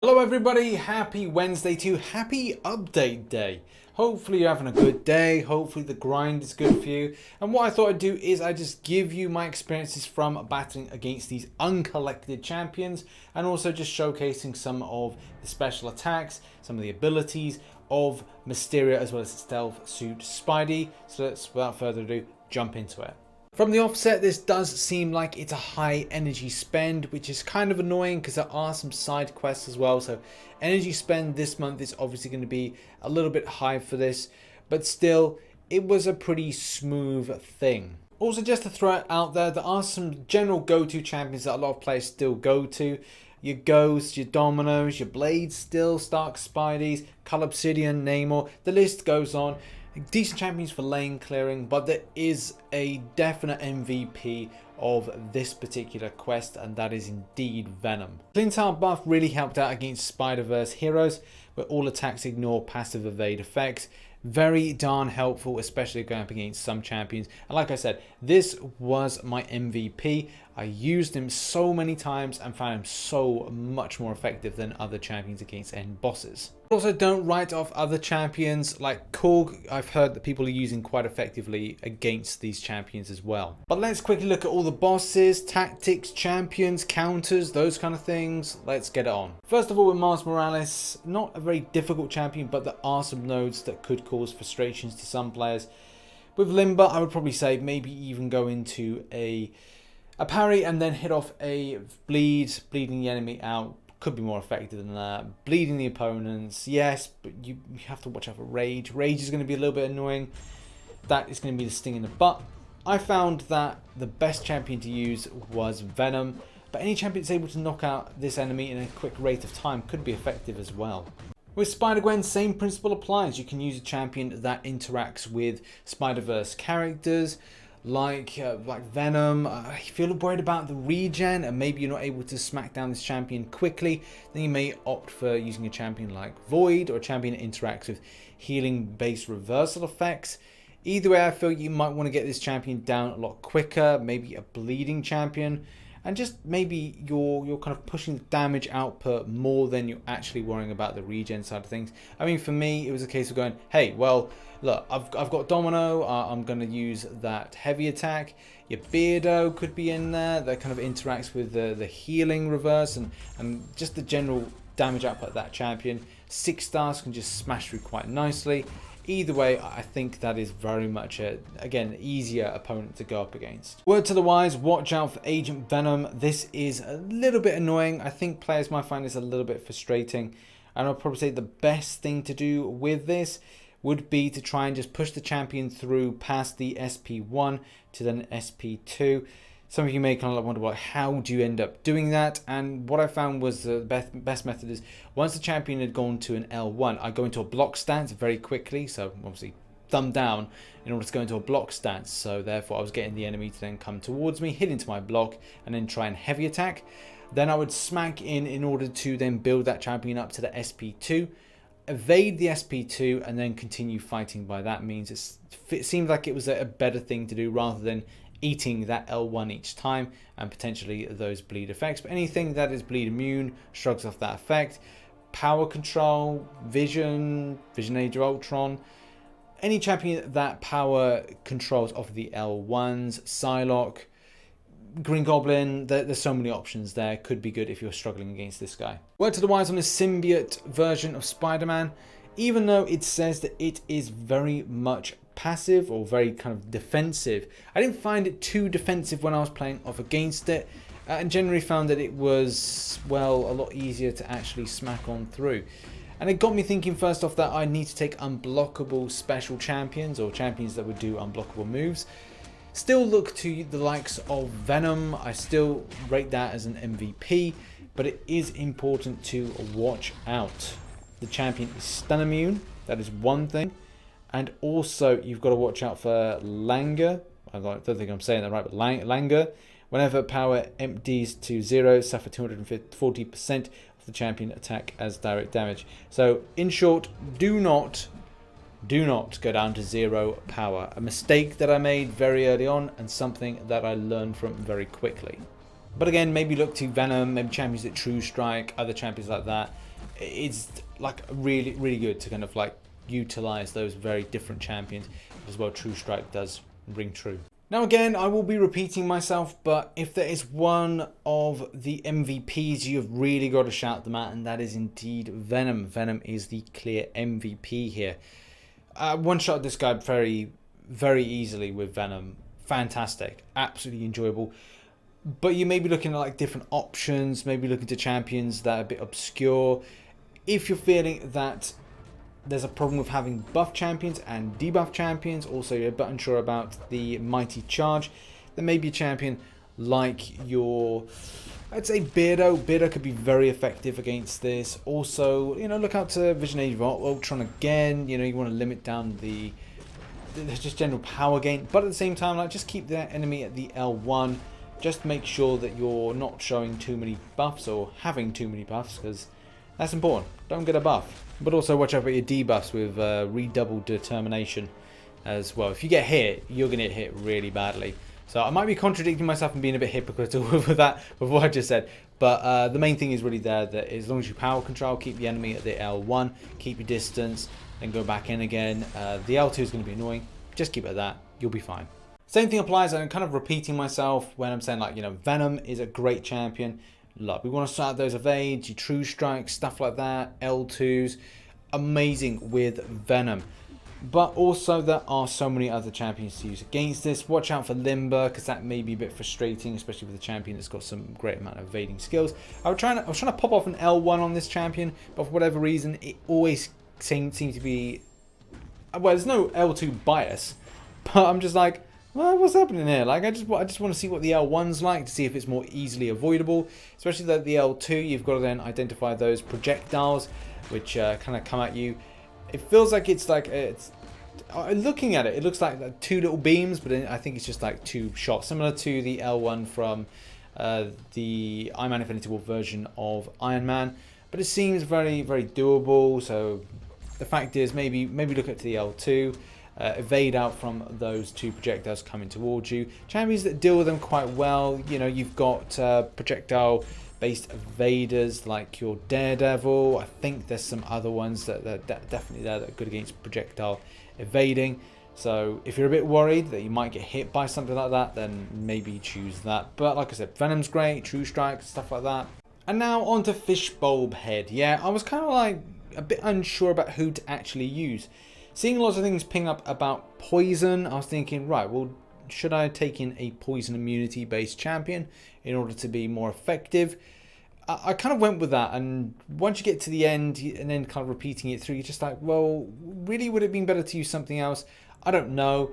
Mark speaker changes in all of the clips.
Speaker 1: Hello everybody, happy Wednesday to you, happy update day. Hopefully you're having a good day, hopefully the grind is good for you. And what I thought I'd do is I just give you my experiences from battling against these uncollected champions and also just showcasing some of the special attacks, some of the abilities of Mysterio as well as stealth suit Spidey. So let's, without further ado, jump into it. From the offset, this does seem like it's a high energy spend, which is kind of annoying because there are some side quests as well. So energy spend this month is obviously going to be a little bit high for this, but still, it was a pretty smooth thing. Also, just to throw it out there are some general go-to champions that a lot of players still go to. Your Ghosts, your Dominoes, your Blades still, Stark Spideys, Cull, Obsidian, Namor, the list goes on. Decent champions for lane clearing, but there is a definite MVP of this particular quest, and that is indeed Venom. Clean Tower buff really helped out against Spider-Verse heroes, where all attacks ignore passive evade effects. Very darn helpful, especially going up against some champions. And like I said, this was my MVP. I used him so many times and found him so much more effective than other champions against end bosses. Also, don't write off other champions like Cull. I've heard that people are using quite effectively against these champions as well. But let's quickly look at all the bosses, tactics, champions, counters, those kind of things. Let's get it on. First of all, with Miles Morales, not a very difficult champion, but there are some nodes that could cause frustrations to some players. With Limber, I would probably say maybe even go into a parry and then hit off a bleeding the enemy out. Could be more effective than that. Bleeding the opponents, yes, but you have to watch out for Rage. Rage is going to be a little bit annoying. That is going to be the sting in the butt. I found that the best champion to use was Venom, but any champion that's able to knock out this enemy in a quick rate of time could be effective as well. With Spider-Gwen, same principle applies. You can use a champion that interacts with Spider-Verse characters, like Venom. If you're worried about the regen and maybe you're not able to smack down this champion quickly, then you may opt for using a champion like Void, or a champion that interacts with healing based reversal effects. Either way, I feel you might want to get this champion down a lot quicker, maybe a bleeding champion, and just maybe you're kind of pushing the damage output more than you're actually worrying about the regen side of things. I mean, for me, it was a case of going, hey, well, look, I've got Domino, I'm going to use that heavy attack. Your Beardo could be in there, that kind of interacts with the healing reverse and just the general damage output of that champion. 6 stars can just smash through quite nicely. Either way, I think that is very much again, easier opponent to go up against. Word to the wise, watch out for Agent Venom. This is a little bit annoying. I think players might find this a little bit frustrating. And I'll probably say the best thing to do with this would be to try and just push the champion through past the SP1 to then SP2. Some of you may kind of wonder, well, how do you end up doing that? And what I found was the best method is once the champion had gone to an L1, I go into a block stance very quickly. So obviously thumb down in order to go into a block stance. So therefore I was getting the enemy to then come towards me, hit into my block, and then try and heavy attack. Then I would smack in order to then build that champion up to the SP2. Evade the SP2 and then continue fighting by that means. It seemed like it was a better thing to do rather than eating that L1 each time and potentially those bleed effects. But anything that is bleed immune shrugs off that effect. Power control, Vision Age of Ultron, any champion that power controls off the L1s, Psylocke, Green Goblin, there's so many options there. Could be good if you're struggling against this guy. Word to the wise on the symbiote version of Spider-Man, even though it says that it is very much passive or very kind of defensive, I didn't find it too defensive when I was playing off against it, and generally found that it was, well, a lot easier to actually smack on through. And it got me thinking first off that I need to take unblockable special champions, or champions that would do unblockable moves. Still look to the likes of Venom. I still rate that as an MVP, but it is important to watch out. The champion is stun immune, that is one thing. And also you've got to watch out for Langer. I don't think I'm saying that right, but Langer. Whenever power empties to 0, suffer 240% of the champion attack as direct damage. So in short, do not go down to 0 power. A mistake that I made very early on and something that I learned from very quickly. But again, maybe look to Venom, maybe champions at True Strike, other champions like that. it's like really, really good to kind of like utilize those very different champions as well. True Strike does ring true. Now again, I will be repeating myself, but if there is one of the MVPs you've really got to shout them out, and that is indeed Venom. Venom is the clear MVP here. One shot this guy very, very easily with Venom. Fantastic, absolutely enjoyable. But you may be looking at like different options, maybe looking to champions that are a bit obscure. If you're feeling that there's a problem with having buff champions and debuff champions, also you're a bit unsure about the mighty charge, then maybe a champion like your, I'd say Beardo. Beardo could be very effective against this. Also, you know, look out to Vision Age of Ultron again. You know, you want to limit down the just general power gain, but at the same time, like, just keep that enemy at the L1. Just make sure that you're not showing too many buffs or having too many buffs, because that's important. Don't get a buff. But also watch out for your debuffs with redoubled determination as well. If you get hit, you're going to get hit really badly. So I might be contradicting myself and being a bit hypocritical with that, with what I just said. But the main thing is really there that as long as you power control, keep the enemy at the L1, keep your distance, then go back in again. The L2 is going to be annoying. Just keep it at that. You'll be fine. Same thing applies. I'm kind of repeating myself when I'm saying, like, you know, Venom is a great champion. Look, we want to start those evades, your True Strikes, stuff like that, L2s. Amazing with Venom. But also there are so many other champions to use against this. Watch out for Limber, because that may be a bit frustrating, especially with a champion that's got some great amount of evading skills. I was trying to pop off an L1 on this champion, but for whatever reason, it always seemed to be... Well, there's no L2 bias, but I'm just like, well, what's happening here? Like, I just want to see what the L1's like, to see if it's more easily avoidable. Especially the L2, you've got to then identify those projectiles, which kind of come at you. It feels like it's like, looking at it, it looks like two little beams, but I think it's just like two shots, similar to the L1 from the Iron Man Infinity War version of Iron Man. But it seems very, very doable. So the fact is, maybe look at the L2. Evade out from those two projectiles coming towards you. Champions that deal with them quite well. You know, you've got projectile based evaders like your Daredevil. I think there's some other ones that are definitely there that are good against projectile evading. So if you're a bit worried that you might get hit by something like that, then maybe choose that. But like I said, Venom's great, True Strike, stuff like that. And now on to Fishbulb Head. Yeah, I was kind of like a bit unsure about who to actually use. Seeing lots of things ping up about poison, I was thinking, right, well, should I take in a poison immunity based champion in order to be more effective? I kind of went with that, and once you get to the end and then kind of repeating it through, you're just like, well, really, would it have been better to use something else? I don't know.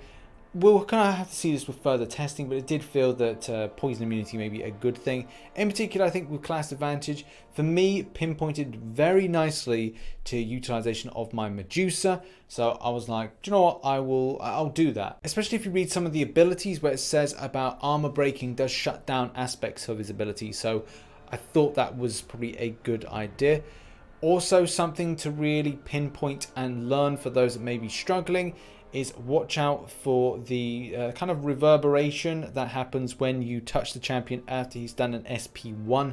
Speaker 1: We'll kind of have to see this with further testing, but it did feel that poison immunity may be a good thing. In particular, I think with class advantage, for me, pinpointed very nicely to utilization of my Medusa. So I was like, do you know what? I'll do that. Especially if you read some of the abilities where it says about armor breaking does shut down aspects of his ability. So I thought that was probably a good idea. Also, something to really pinpoint and learn for those that may be struggling is watch out for the kind of reverberation that happens when you touch the champion after he's done an SP1.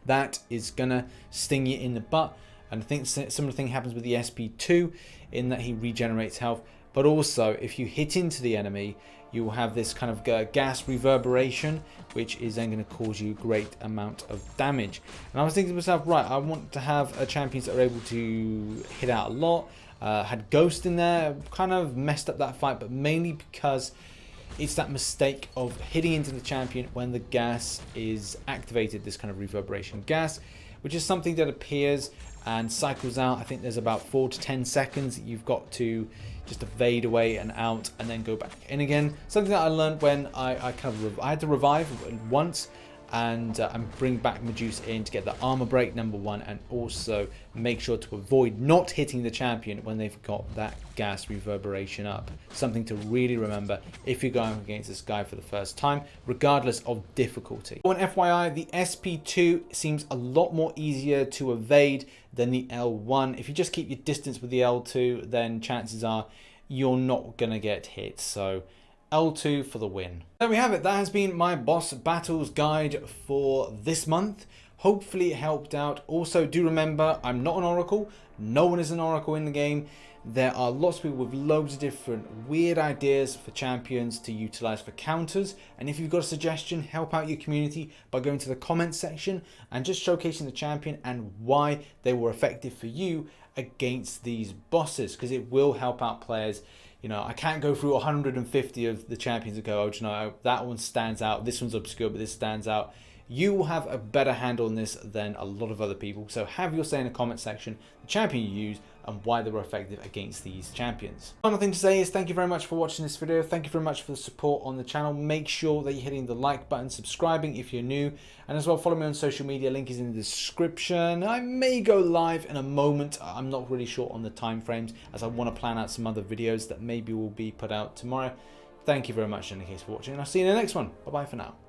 Speaker 1: That is gonna sting you in the butt, and I think similar thing happens with the SP2 in that he regenerates health. But also, if you hit into the enemy, you will have this kind of gas reverberation, which is then going to cause you a great amount of damage. And I was thinking to myself, right, I want to have champions that are able to hit out a lot. Had Ghost in there, kind of messed up that fight, but mainly because it's that mistake of hitting into the champion when the gas is activated, this kind of reverberation gas, which is something that appears and cycles out. I think there's about 4 to 10 seconds that you've got to just evade away and out and then go back in again. Something that I learned when I had to revive once and bring back Medusa in to get the armor break #1, and also make sure to avoid not hitting the champion when they've got that gas reverberation up. Something to really remember if you're going against this guy for the first time, regardless of difficulty. On FYI, the SP2 seems a lot more easier to evade than the L1. If you just keep your distance with the L2, then chances are you're not gonna get hit. So L2 for the win. There we have it. That has been my boss battles guide for this month. Hopefully it helped out. Also, do remember, I'm not an oracle. No one is an oracle in the game. There are lots of people with loads of different weird ideas for champions to utilize for counters. And if you've got a suggestion, help out your community by going to the comments section and just showcasing the champion and why they were effective for you against these bosses, because it will help out players. You know, I can't go through 150 of the champions and go, oh, do you know, that one stands out, this one's obscure, but this stands out. You will have a better handle on this than a lot of other people. So have your say in the comment section, the champion you use and why they were effective against these champions. Final thing to say is thank you very much for watching this video. Thank you very much for the support on the channel. Make sure that you're hitting the like button, subscribing if you're new, and as well follow me on social media. Link is in the description. I may go live in a moment. I'm not really sure on the time frames, as I want to plan out some other videos that maybe will be put out tomorrow. Thank you very much in any case for watching, and I'll see you in the next one. Bye bye for now.